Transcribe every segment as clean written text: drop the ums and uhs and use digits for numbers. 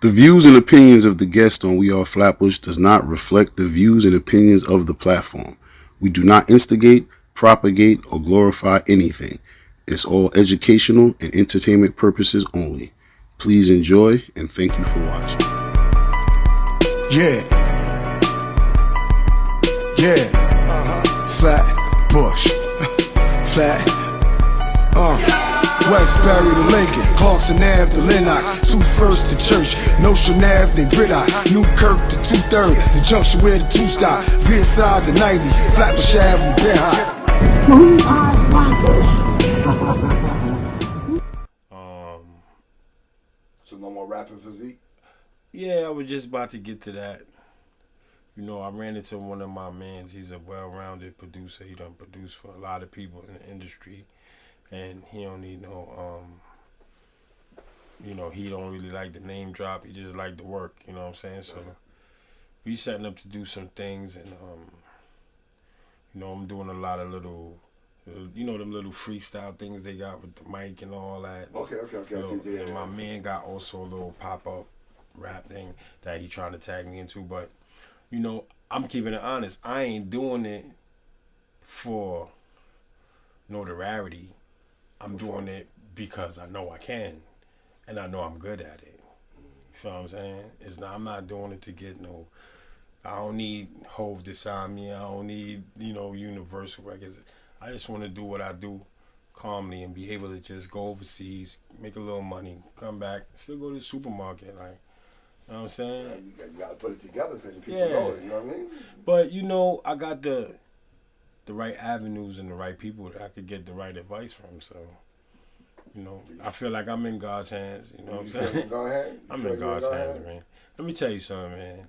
The views and opinions of the guest on We Are Flatbush does not reflect the views and opinions of the platform. We do not instigate, propagate, or glorify anything. It's all educational and entertainment purposes only. Please enjoy and thank you for watching. Yeah. Flatbush. Westbury to Lincoln, Clarkson Ave to Lennox, 2-1st to Church, Nostrand Ave to Riddock, Newkirk to 2-3rd, the junction where the 2 stop, Veer side to 90, Flatbush Ave and Bear High. So no more rapping physique? Yeah, I was just about to get to that. You know, I ran into one of my mans. He's a well-rounded producer. He done produced for a lot of people in the industry. And he don't need no, he don't really like the name drop. He just like the work, you know what I'm saying? So we setting up to do some things, and, I'm doing a lot of little, them little freestyle things they got with the mic and all that. Okay. And my man got also a little pop-up rap thing that he trying to tag me into, but, I'm keeping it honest. I ain't doing it for notoriety. I'm doing it because I know I can, and I know I'm good at it. You feel what I'm saying? I'm not doing it to get I don't need Hove to sign me. I don't need, Universal Records. I just want to do what I do calmly and be able to just go overseas, make a little money, come back, still go to the supermarket, like, you know what I'm saying? You got to put it together so the people know it, you know what I mean? But, I got the right avenues and the right people that I could get the right advice from, so, I feel like I'm in God's hands, you know what I'm saying? I'm in God's hands, man. Let me tell you something, man.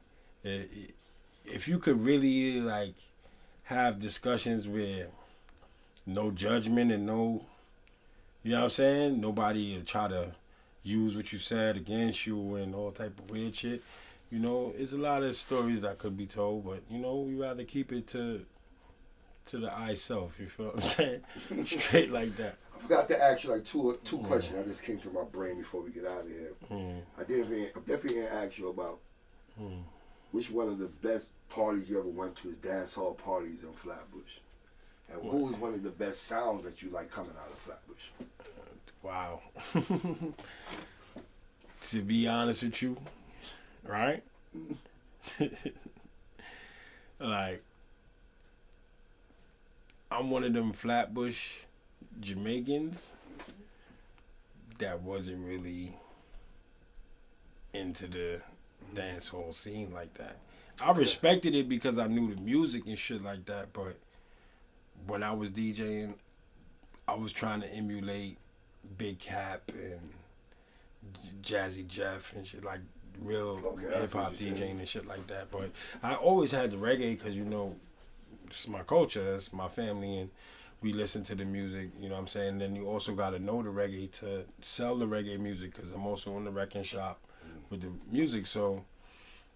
If you could really, have discussions with no judgment and no, you know what I'm saying? Nobody try to use what you said against you and all type of weird shit. It's a lot of stories that could be told, but, we rather keep it to the eye self, you feel what I'm saying? Straight like that. I forgot to ask you two questions. I just came to my brain before we get out of here. I definitely didn't ask you about which one of the best parties you ever went to is dance hall parties in Flatbush. And who was one of the best sounds that you like coming out of Flatbush? Wow. To be honest with you, right? I'm one of them Flatbush Jamaicans that wasn't really into the dance hall scene like that. I respected it because I knew the music and shit like that, but when I was DJing, I was trying to emulate Big Cap and Jazzy Jeff and shit, like real hip-hop DJing and shit like that. But I always had the reggae because, it's my culture, it's my family, and we listen to the music, you know what I'm saying? And then you also got to know the reggae to sell the reggae music because I'm also in the record shop with the music. So,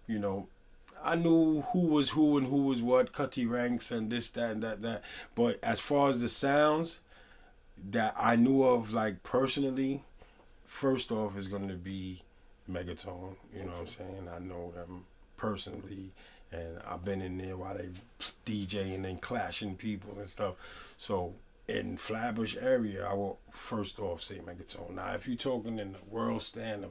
I knew who was who and who was what, Cutty ranks and this, that, and that. But as far as the sounds that I knew of, personally, first off is going to be Megaton. You know what I'm saying? I know them personally, and I've been in there while they DJing and clashing people and stuff. So in Flatbush area, I will first off say Megaton. Now, if you're talking in the world stand of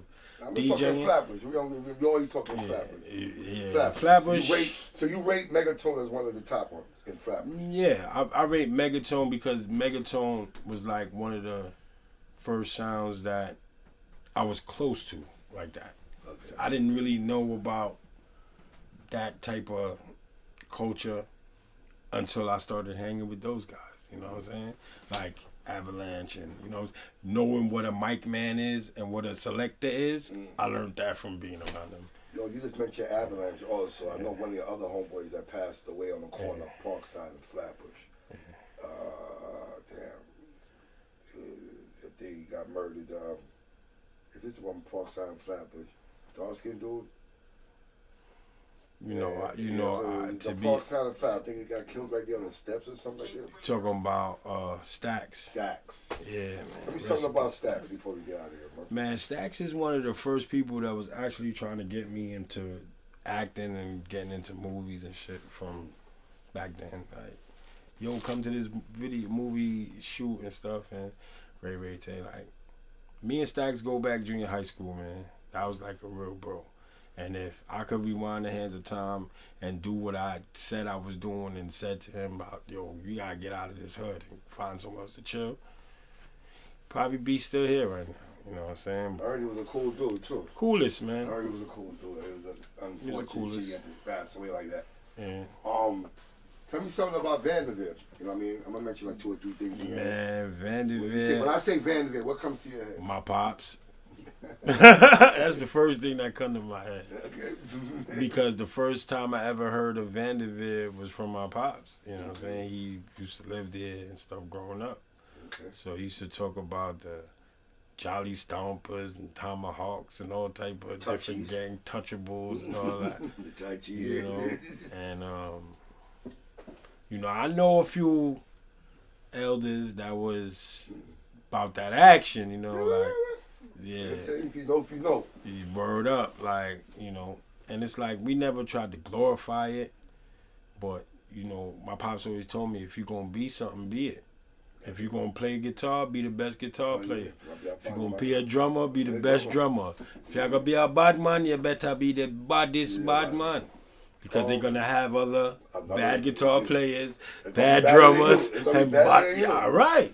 DJing, Flatbush. We always talking Flatbush. Yeah, Flatbush. So you rate Megaton as one of the top ones in Flatbush? Yeah, I rate Megaton because Megaton was like one of the first sounds that I was close to like that. Okay. I didn't really know about that type of culture until I started hanging with those guys. You know what I'm saying? Like Avalanche and, knowing what a mic man is and what a selector is. I learned that from being around them. You just mentioned Avalanche also. I know one of your other homeboys that passed away on the corner of Parkside and Flatbush. They got murdered. If it's one Parkside and Flatbush, dark-skinned dude? To the be Park Sound of Fire. I think he got killed right there on the steps or something like that. talking about Stacks. Stacks. Yeah, man. Tell me something about Stacks before we get out of here, bro. Man, Stacks is one of the first people that was actually trying to get me into acting and getting into movies and shit from back then. Like, yo, come to this movie shoot and stuff, and Ray Tay. Like, me and Stacks go back junior high school, man. That was like a real bro. And if I could rewind the hands of time and do what I said I was doing and said to him about, yo, you gotta get out of this hood and find somewhere else to chill, probably be still here right now. You know what I'm saying? Ernie was a cool dude too. Coolest, man. Ernie was a cool dude. It was unfortunate he had to pass away like that. Yeah. Tell me something about Vanderveer. You know what I mean? I'm gonna mention like 2 or 3 things. Man, Vanderveer. When I say Vanderveer, what comes to your head? My pops. That's the first thing that come to my head. Okay. Because the first time I ever heard of Vanderveer was from my pops. You know what I'm saying? He used to live there and stuff growing up. Okay. So he used to talk about the Jolly Stompers and Tomahawks and all type of different gang touchables and all that. You know, and I know a few elders that was about that action. You know, like. Yeah. If you know. Word up, like, and it's like we never tried to glorify it, but, my pops always told me, if you're going to be something, be it. If you're going to play guitar, be the best guitar player. If you're going to be a drummer, be the best drummer. If you're going to be a bad man, you better be the baddest bad man. Because they're going to have other bad guitar players, bad drummers, and bad, yeah, right.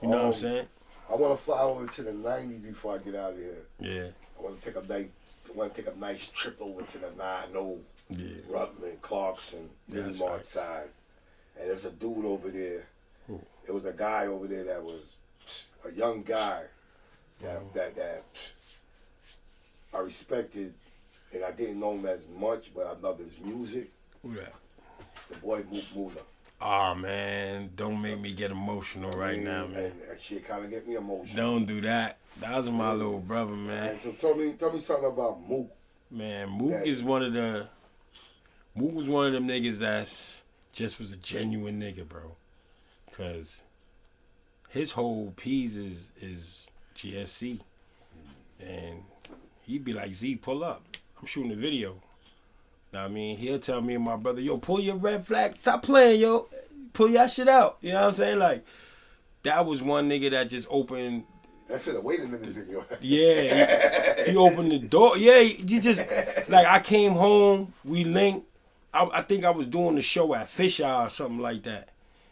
You know what I'm saying? I want to fly over to the 90s before I get out of here. Yeah. I want to take a nice trip over to the 90, Yeah. Rutland, Clarkson, That's Mark right. side. And there's a dude over there. Who? There was a guy over there that was a young guy that I respected, and I didn't know him as much, but I loved his music. Who that? The boy Mook Mula. Oh, man, don't make me get emotional right now, man. And that shit kind of get me emotional. Don't do that. That was my little brother, man. And so tell me something about Mook. Man, Mook was one of them niggas that's just was a genuine nigga, bro. Cause his whole piece is GSC. And he'd be like, Z, pull up. I'm shooting a video. Know what I mean? He'll tell me and my brother, yo, pull your red flag. Stop playing, yo. Pull your shit out. You know what I'm saying? Like, that was one nigga that just opened. That's it, waiting in the video. Yeah, he opened the door. Yeah, you just, like, I came home, we linked. I think I was doing the show at Fish Eye or something like that.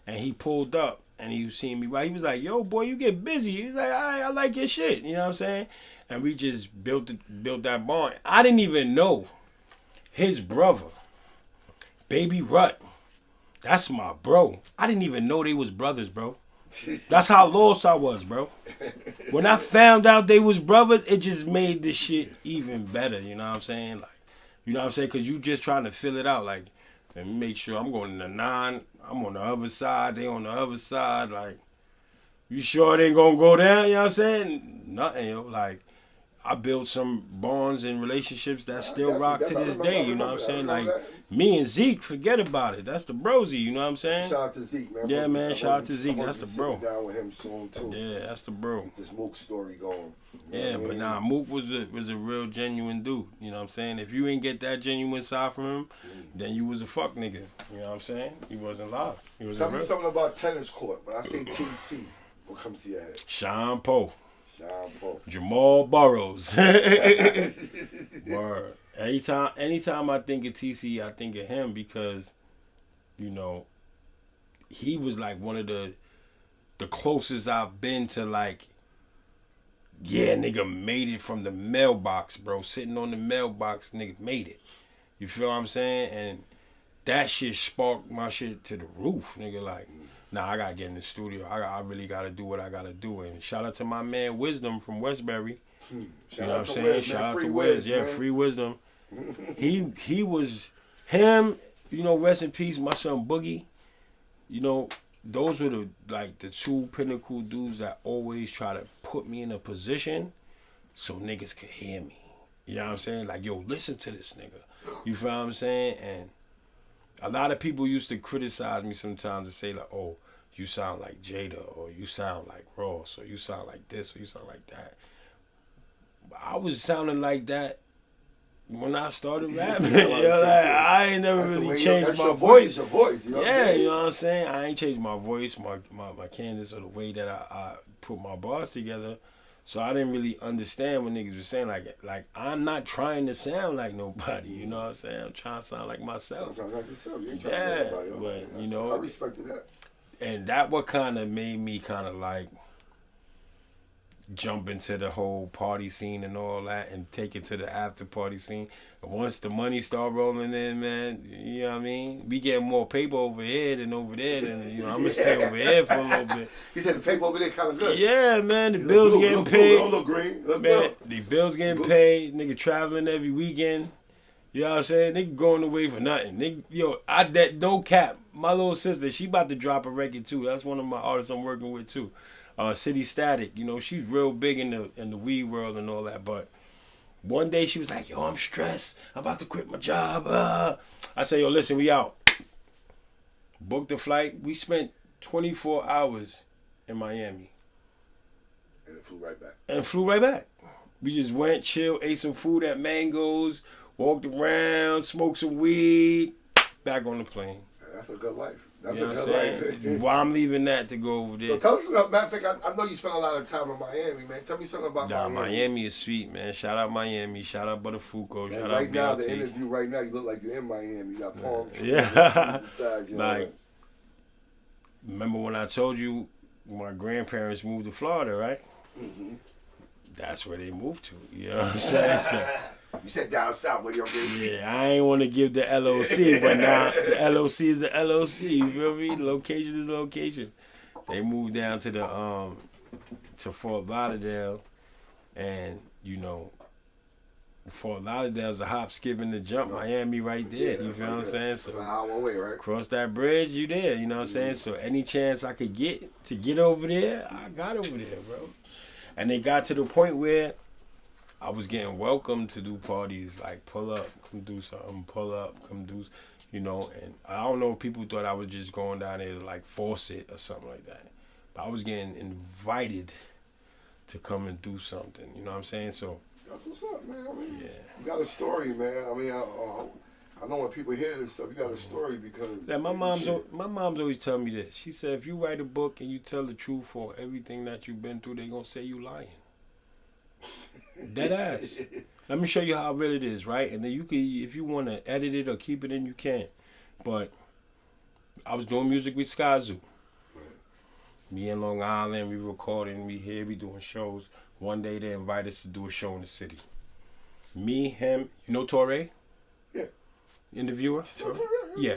And he pulled up and he was seeing me. Right? He was like, yo, boy, you get busy. He was like, I like your shit. You know what I'm saying? And we just built that bond. I didn't even know his brother, Baby Rut. That's my bro. I didn't even know they was brothers, bro. That's how lost I was, bro. When I found out they was brothers, it just made this shit even better. You know what I'm saying? Like, you know what I'm saying? Because you just trying to fill it out. Like, let me make sure I'm going to the 9. I'm on the other side. They on the other side. Like, you sure they going to go down? You know what I'm saying? Nothing, yo. Like, I built some bonds and relationships that still rock to this day. You know what I'm saying? Like, me and Zeke, forget about it. That's the brosy. You know what I'm saying? Shout out to Zeke, man. Yeah, man. Shout out to Zeke. That's the bro. Down with him soon too. Yeah, that's the bro. Get this Mook story going. Yeah, but nah, Mook was a real genuine dude. You know what I'm saying? If you ain't get that genuine side from him, then you was a fuck nigga. You know what I'm saying? He wasn't live. He was Tell me something about tennis court. When I say TC, what comes to your head? Sean Poe. Sean Jamal Burrows. Word. Anytime I think of TC, I think of him because, you know, he was like one of the closest I've been to, like, yeah, nigga made it from the mailbox, bro. Sitting on the mailbox, nigga made it. You feel what I'm saying? And that shit sparked my shit to the roof, nigga. Like, nah, I gotta get in the studio. I really gotta do what I gotta do. And shout out to my man Wizdom from Westbury. You know what I'm saying? Shout out to Wiz. Yeah, free Wizdom. He was him, you know, rest in peace, my son Boogie. You know, those were the two pinnacle dudes that always try to put me in a position so niggas could hear me. You know what I'm saying? Like, yo, listen to this nigga. You feel what I'm saying? And a lot of people used to criticize me sometimes and say, like, oh, you sound like Jetta, or you sound like Ross, or you sound like this, or you sound like that. But I was sounding like that when I started rapping. You know, like, I ain't never really changed my voice. Your voice, you know what I'm Yeah, saying? you know what I'm saying? I ain't changed my voice, my cadence, or the way that I put my bars together. So I didn't really understand what niggas were saying. Like I'm not trying to sound like nobody. You know what I'm saying? I'm trying to sound like myself. Sound like yourself. You ain't trying Yeah, to be nobody. but you know, I respected that. and that what kind of made me kind of like jump into the whole party scene and all that, and take it to the after party scene. And once the money start rolling in, man, you know what I mean? We get more paper over here than over there, and you know, I'm gonna stay over here for a little bit. He said the paper over there kind of good. Yeah, man, the bills getting paid. Don't look green. Look Man, blue. the bills getting paid. Nigga traveling every weekend. You know what I'm saying? Nigga going away for nothing. Nigga, yo, that no cap. My little sister, she about to drop a record too. That's one of my artists I'm working with too. City Static. You know, she's real big in the weed world and all that. But one day she was like, yo, I'm stressed. I'm about to quit my job. I said, yo, listen, we out. Booked the flight. We spent 24 hours in Miami. And it flew right back. And flew right back. We just went, chilled, ate some food at Mango's, walked around, smoked some weed, back on the plane. That's a good life. That's You know a what I'm good saying? life. Well, I'm leaving that to go over there. So tell us about, matter of fact, I know you spent a lot of time in Miami, man. Tell me something about Nah, Miami. Miami is sweet, man. Shout out Miami. Shout out Butterfuco. Man, Shout right out now, BLT. the interview right now, you look like you're in Miami. You got palm trees. Yeah. Beside you. Like, remember when I told you my grandparents moved to Florida, right? Mm-hmm. That's where they moved to. You know what I'm saying? So, You said down south where your baby. yeah, I ain't want to give the LOC, but now the LOC is the LOC. You feel me? Location is location. They moved down to the to Fort Lauderdale, and you know, Fort Lauderdale's a hop, skip, and the jump. Miami right there. You feel what I'm saying? It's an So hour away, right? cross that bridge, you there. You know what I'm saying? So any chance I could get to get over there, I got over there, bro. And they got to the point where I was getting welcomed to do parties, like pull up, come do something, pull up, come do, you know. And I don't know if people thought I was just going down there to like force it or something like that. But I was getting invited to come and do something, you know what I'm saying? So That's what's up, man. I mean, yeah. you got a story, man. I mean, I know when people hear this stuff, you got a story because. Yeah, my shit. mom's always tell me this. She said, if you write a book and you tell the truth for everything that you've been through, they gonna say you lying. Dead ass. Let me show you how real it is, right? And then you can, if you want to edit it or keep it in, you can. But I was doing music with Sky Zoo. Me in Long Island, we recording, we here, we doing shows. One day they invite us to do a show in the city. Me, him, you know Torae? Yeah. Interviewer? Yeah.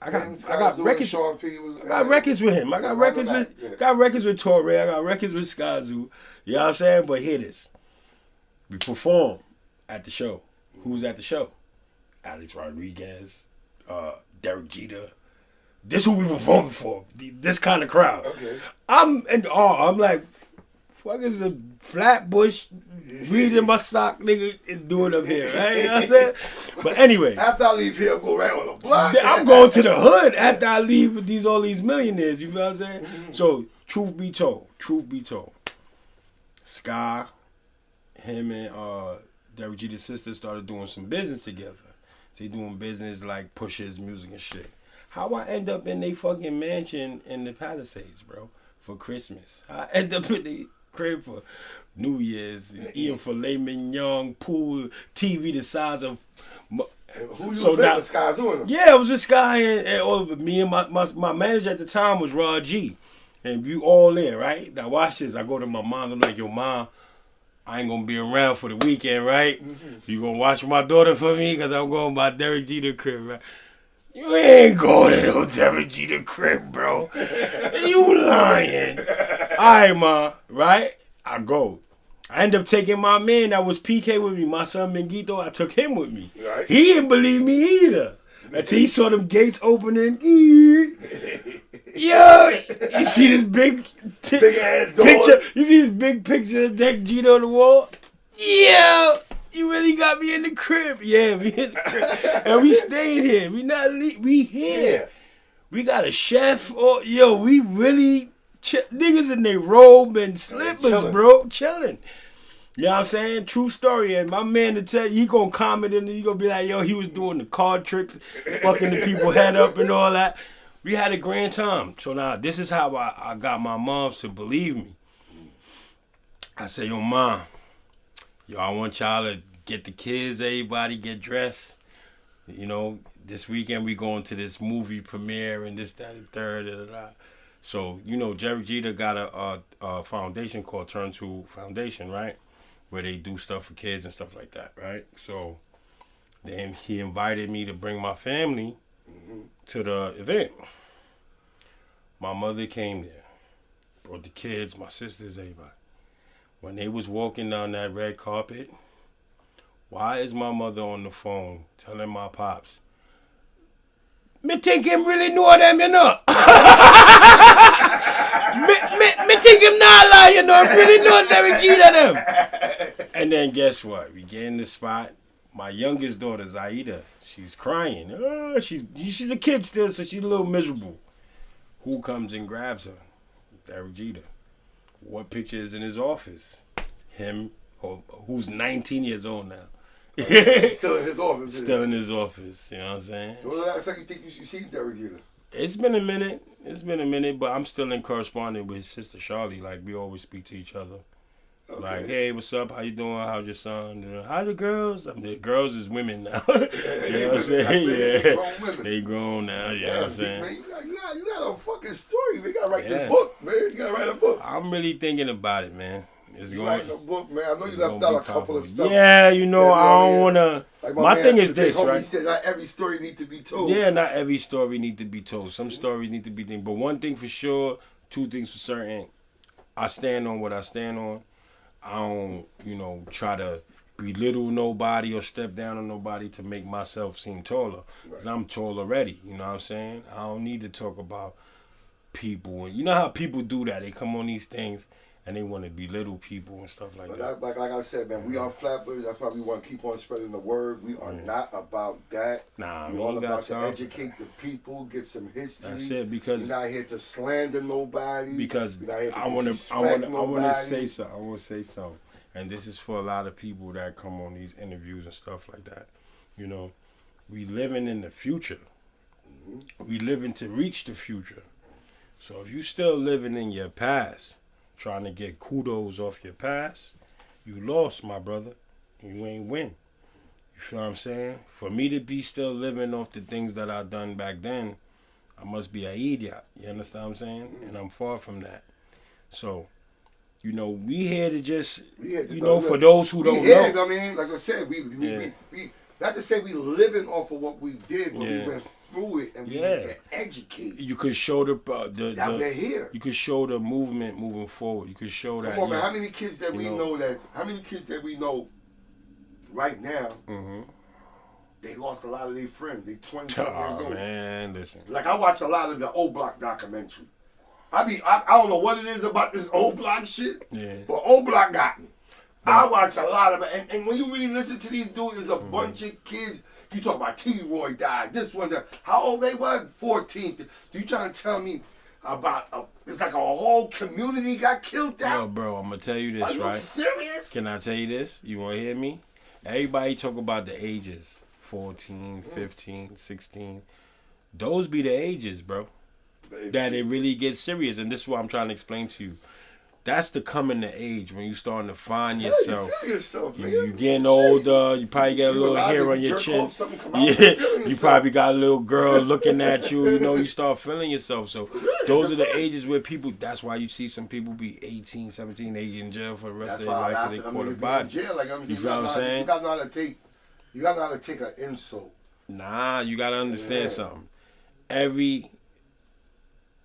I Him, got Sky Zoo, records. Sean P. was. I got records with him. I got records with Torae. I got records with Sky Zoo. You know what I'm saying? But hear this. We perform at the show. Who's at the show? Alex Rodriguez, Derrick Jetta. This who we performing for. This kind of crowd. Okay. I'm in awe. I'm like, fuck is a Flatbush weed in my sock nigga is doing up here, right? You know what I'm saying? But anyway. After I leave here, I'll go right on the block. I'm going to the hood after I leave with all these millionaires, you know what I'm saying? Mm-hmm. So, truth be told, Sky, him and Derrick Jeter's sister started doing some business together. They doing business like Pusha's music and shit. How I end up in they fucking mansion in the Palisades, bro, for Christmas. I end up in the crib for New Year's, eating filet mignon, pool, TV the size of... Who you was with? Sky Zoo? Yeah, it was with Sky and all of me and my manager at the time was Rod G. And we all there, right? Now watch this. I go to my mom. I'm like, yo, mom, I ain't gonna be around for the weekend, right? Mm-hmm. You gonna watch my daughter for me? Because I'm going by Derrick Jeter crib, right? You ain't going to no Derrick Jeter crib, bro. You lying. All right, ma, right? I go. I end up taking my man that was PK with me, my son Mengito. I took him with me. Right. He didn't believe me either. Until he saw them gates opening. Yo, you see this big ass door. Picture? You see this big picture of Derrick Jeter on the wall? Yo, You really got me in the crib. Yeah, we in the crib. And we staying here. We here. Yeah. We got a chef. Oh, yo, we really niggas in their robe and slippers, chillin'. bro. Chilling. You know what I'm saying? True story. And my man to tell you, he gonna comment and he gonna be like, yo, he was doing the card tricks, fucking the people head up and all that. We had a grand time. So now this is how I got my moms to believe me. I say, yo, Mom, yo, I want y'all to get the kids, everybody get dressed. You know, this weekend we going to this movie premiere and this, that, and third, da, da, da. So, you know, Jetta got a foundation called Turn to Foundation, right? Where they do stuff for kids and stuff like that, right? So then he invited me to bring my family to the event. My mother came there, brought the kids, my sisters, everybody. When they was walking down that red carpet, why is my mother on the phone telling my pops, me think him really know them, you know? me think him not lie, you know? Really know Derrick Jetta them. And then guess what? We get in the spot. My youngest daughter, Zaida, she's crying. Oh, she's a kid still, so she's a little miserable. Who comes and grabs her? Derrick Jetta. What picture is in his office? Him, who's 19 years old now. Still in his office. Still in his office, you know what I'm saying? So what last time you think you see Derrick Jetta? It's been a minute, but I'm still in correspondence with his sister Charlie. Like, we always speak to each other. Okay. Like, hey, what's up? How you doing? How's your son? How the girls? I mean, the girls is women now. You know what I'm saying? Yeah. They grown now, you know what I'm saying? Man, you got a fucking story. We gotta write this book, man. You gotta write a book. I'm really thinking about it, man. It's You going write a book, man. I know you left out a couple of stuff. Yeah, you know, I don't want to. Like my man, thing is this, homie right? said not every story needs to be told. Yeah, not every story need to be told. Some stories need to be told. But one thing for sure, two things for certain, I stand on what I stand on. I don't, you know, try to belittle nobody or step down on nobody to make myself seem taller. Because I'm tall already, you know what I'm saying? I don't need to talk about people. And you know how people do that? They come on these things and they want to belittle people and stuff like that. Like I said, man, we are Flatbush. That's why we want to keep on spreading the word. We are not about that. Nah, we're all about to educate the people, get some history. That's it, because we're not here to slander nobody. Because I want to say something. I want to say something. And this is for a lot of people that come on these interviews and stuff like that. You know, we living in the future. We living to reach the future. So if you still living in your past, trying to get kudos off your past, you lost, my brother. You ain't win. You feel what I'm saying? For me to be still living off the things that I done back then, I must be an idiot. You understand what I'm saying? And I'm far from that. So, you know, we here to just, for those who don't know. I mean, like I said, we not to say we living off of what we did, but we went through it and we need to educate. You could show they're here. You could show the movement moving forward. You could show that. Come on, man. How many kids that we know how many kids that we know right now, they lost a lot of their friends. They 20-something years old. Man, listen. Like, I watch a lot of the O Block documentary. I don't know what it is about this O Block shit, but O Block got me. I watch a lot of it, and when you really listen to these dudes, there's a bunch of kids. You talk about T-Roy died, this one, that. How old they were? 14. You trying to tell me about, it's like a whole community got killed out? Yo, bro, I'm going to tell you this, Are you right? serious? Can I tell you this? You want to hear me? Everybody talk about the ages, 14, 15, 16. Those be the ages, bro, that it really gets serious, and this is what I'm trying to explain to you. That's the coming to age when you starting to find yourself. You feel yourself, man. You getting older. You probably got a little hair on your chin. You probably got a little girl looking at you. You know, you start feeling yourself. So those are the ages where people. That's why you see some people be 18, 17, they get in jail for the rest of their life because they caught a body. You feel what I'm saying? You got to know how to take an insult. Nah, you got to understand something.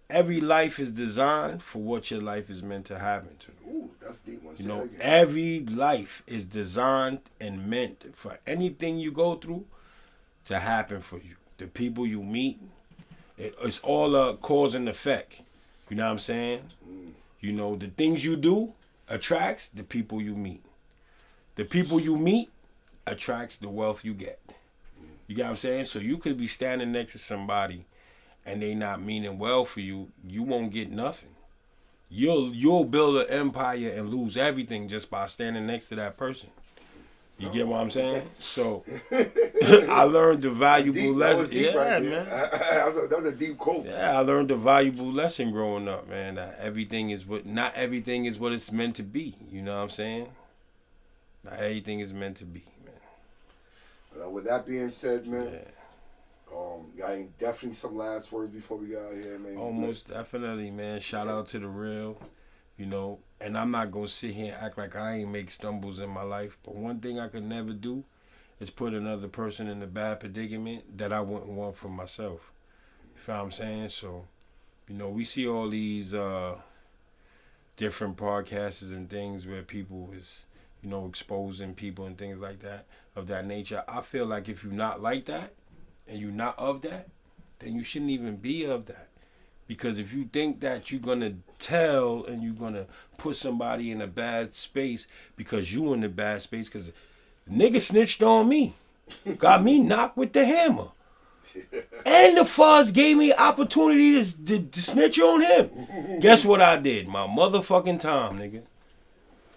Every life is designed for what your life is meant to happen to. Ooh, that's deep one. You know, every life is designed and meant for anything you go through to happen for you. The people you meet, it's all a cause and effect. You know what I'm saying? You know, the things you do attracts the people you meet. The people you meet attracts the wealth you get. You get what I'm saying? So you could be standing next to somebody and they not meaning well for you. You won't get nothing. You'll build an empire and lose everything just by standing next to that person. You get what I'm saying? So I learned the valuable lesson. Yeah, right, man. That was a deep quote. Yeah, I learned a valuable lesson growing up, man. That not everything is what it's meant to be. You know what I'm saying? Not everything is meant to be, man. With that being said, man, got definitely some last words before we got out here, man. Most definitely, man. Shout out to the real, you know. And I'm not gonna sit here and act like I ain't make stumbles in my life. But one thing I could never do is put another person in a bad predicament that I wouldn't want for myself. You feel what I'm saying? So, you know, we see all these different podcasts and things where people is, you know, exposing people and things like that, of that nature. I feel like if you're not like that and you're not of that, then you shouldn't even be of that. Because if you think that you're going to tell and you're going to put somebody in a bad space because you in a bad space, because nigga snitched on me, got me knocked with the hammer. And the fuzz gave me opportunity to snitch on him. Guess what I did? My motherfucking time, nigga.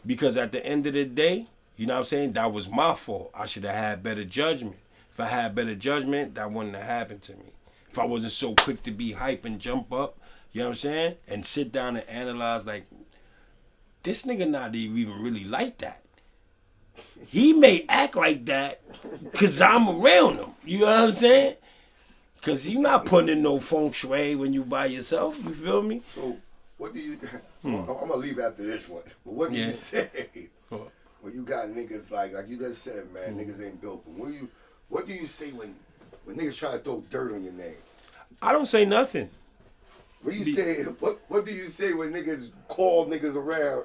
Because at the end of the day, you know what I'm saying? That was my fault. I should have had better judgment. If I had better judgment, that wouldn't have happened to me. If I wasn't so quick to be hype and jump up, you know what I'm saying? And sit down and analyze like, this nigga not even really like that. He may act like that because I'm around him. You know what I'm saying? Because you're not putting in no feng shui when you by yourself. You feel me? So, what do you... I'm going to leave after this one. But what do you say when you got niggas like you just said, man, niggas ain't built. But what do you say when niggas try to throw dirt on your name? I don't say nothing. What do you say? What do you say when niggas call niggas around?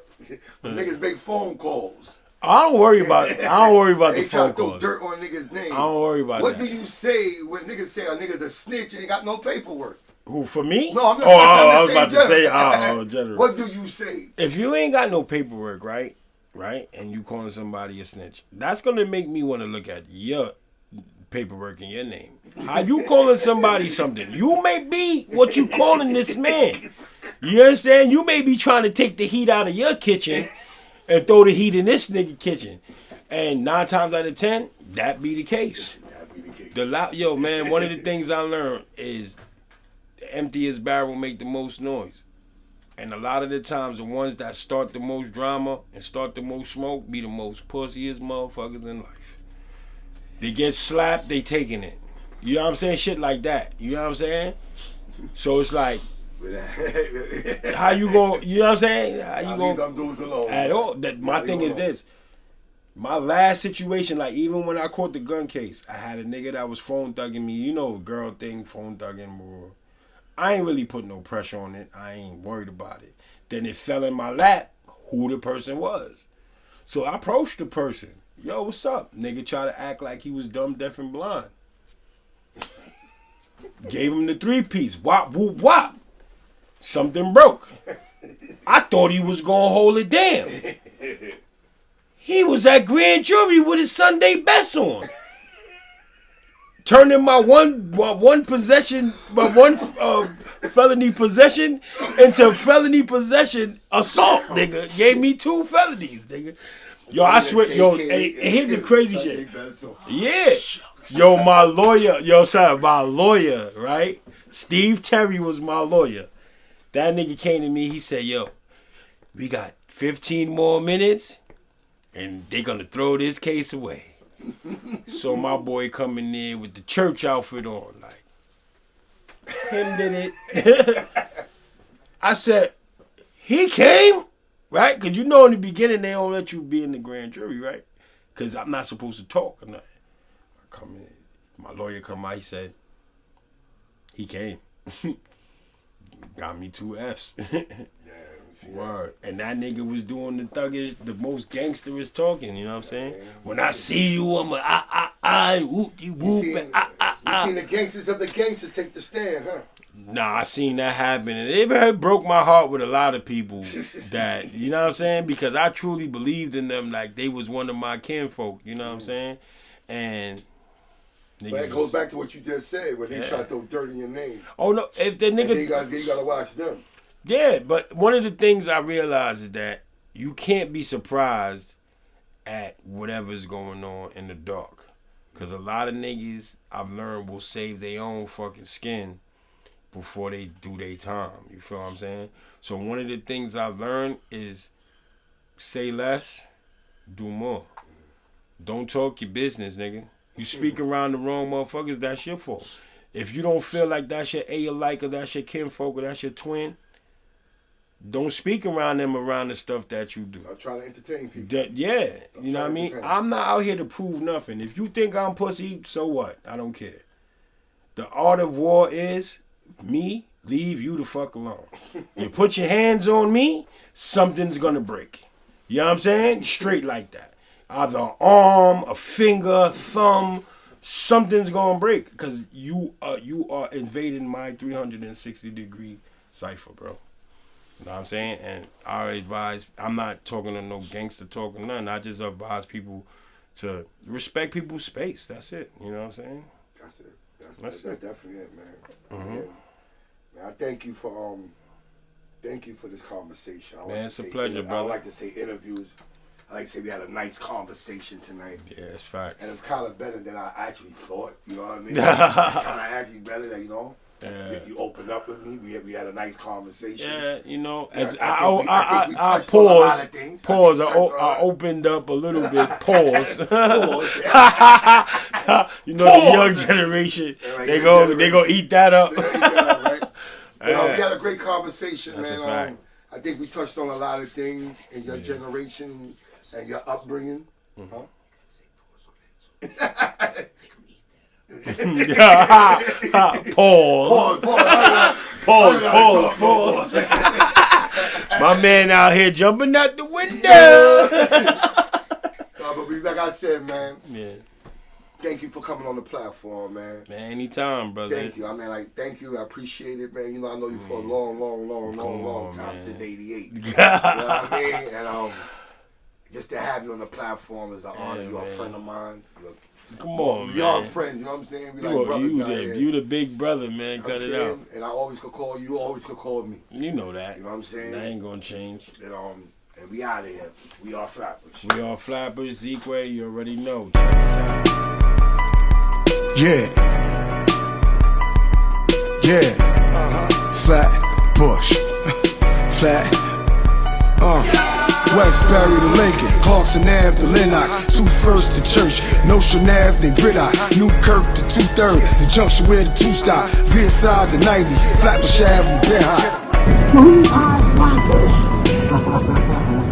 When niggas make phone calls. I don't worry about it. I don't worry about the phone calls. They try to throw dirt on niggas' name. I don't worry about that. What do you say when niggas say a nigga's a snitch and ain't got no paperwork? Who, for me? No, I'm not. I was about to say, general. What do you say? If you ain't got no paperwork, right, and you calling somebody a snitch, that's gonna make me want to look at your paperwork in your name. How you calling somebody something? You may be what you calling this man. You understand? You may be trying to take the heat out of your kitchen and throw the heat in this nigga kitchen. And 9 times out of 10, that be the case. Yo, man, one of the things I learned is the emptiest barrel make the most noise. And a lot of the times, the ones that start the most drama and start the most smoke be the most pussiest motherfuckers in life. They get slapped, they taking it. You know what I'm saying? Shit like that. You know what I'm saying? So it's like, how you go? You know what I'm saying? How you go? Them dudes alone. At all. My thing is this. My last situation, like even when I caught the gun case, I had a nigga that was phone thugging me. You know, girl thing, phone thugging. Or I ain't really put no pressure on it. I ain't worried about it. Then it fell in my lap who the person was. So I approached the person. Yo, what's up? Nigga try to act like he was dumb, deaf, and blind. Gave him the 3-piece. Wop, whoop, wop. Something broke. I thought he was going to hold it down. He was at grand jury with his Sunday best on. Turning my one possession, my one felony possession into felony possession assault, nigga. Gave me 2 felonies, nigga. Yo, I swear, yo, here's the crazy shit. Yeah. Yo, my lawyer, right? Steve Terry was my lawyer. That nigga came to me, he said, yo, we got 15 more minutes, and they gonna throw this case away. So my boy coming in with the church outfit on, like, him did it. I said, he came? Right? Because you know in the beginning they don't let you be in the grand jury, right? Because I'm not supposed to talk or nothing. I come in, my lawyer come out, he said, he came. Got me 2 Fs. Word. And that nigga was doing the thuggish, the most gangsterous talking, you know what I'm saying? When I see you, I'm like, whoop, you whoop, You seen the gangsters of the gangsters take the stand, huh? Nah, I seen that happen, and it broke my heart with a lot of people that, you know what I'm saying? Because I truly believed in them like they was one of my kinfolk, you know what I'm saying? And but it goes back to what you just said, when they try to throw dirt in your name. Oh no, if the nigga, you gotta watch them. Yeah, but one of the things I realize is that you can't be surprised at whatever's going on in the dark, because a lot of niggas I've learned will save their own fucking skin before they do their time. You feel what I'm saying? So one of the things I've learned is say less, do more. Don't talk your business, nigga. You speak around the wrong motherfuckers, that's your fault. If you don't feel like that's your alike or that's your kinfolk or that's your twin, don't speak around them around the stuff that you do. I try to entertain people. You know what I mean? I'm not out here to prove nothing. If you think I'm pussy, so what? I don't care. The art of war is me, leave you the fuck alone. You put your hands on me, something's gonna break. You know what I'm saying? Straight like that. Either an arm, a finger, thumb, something's gonna break because you are invading my 360-degree cipher, bro. You know what I'm saying? And I advise, I'm not talking to no gangster talk or nothing. I just advise people to respect people's space. That's it. You know what I'm saying? That's it. That's definitely it, man. Mm-hmm. Man, I thank you for this conversation. Man, it's a pleasure, brother. I like to say interviews. I like to say we had a nice conversation tonight. Yeah, it's facts. And it's kind of better than I actually thought. You know what I mean? Kind of actually better than, you know. You opened up with me. We had a nice conversation. Yeah, you know. As I pause. I opened up a little bit. Pause. You know, the young generation. They go eat that up. Right? We had a great conversation, man. I think we touched on a lot of things in your generation and your upbringing. Mm-hmm. Pause. My man out here jumping out the window. But like I said, man. Yeah. Thank you for coming on the platform, man. Man, anytime, brother. Thank you. I mean, thank you. I appreciate it, man. You know, I know you for a long time, since '88. You know what I mean? And just to have you on the platform is an honor. You're a friend of mine. Come on, man. Y'all friends, you know what I'm saying? We like brothers out here. You the big brother, man. Cut it out. And I always could call you. You always could call me. You know that. You know what I'm saying? That ain't gonna change. And we out of here. We are FLATBUSH. We are FLATBUSH. Zeqway, you already know. Check us out. Yeah. FLATBUSH. Flat. Westbury to Lincoln, Clarkson Ave to Lennox, 21st to Church, Notion Ave to Riddock, Newkirk to 2/3, the junction where the 2 stop, Veer side the 90s, FLATBUSH Ave and Derrick. We are FLATBUSH.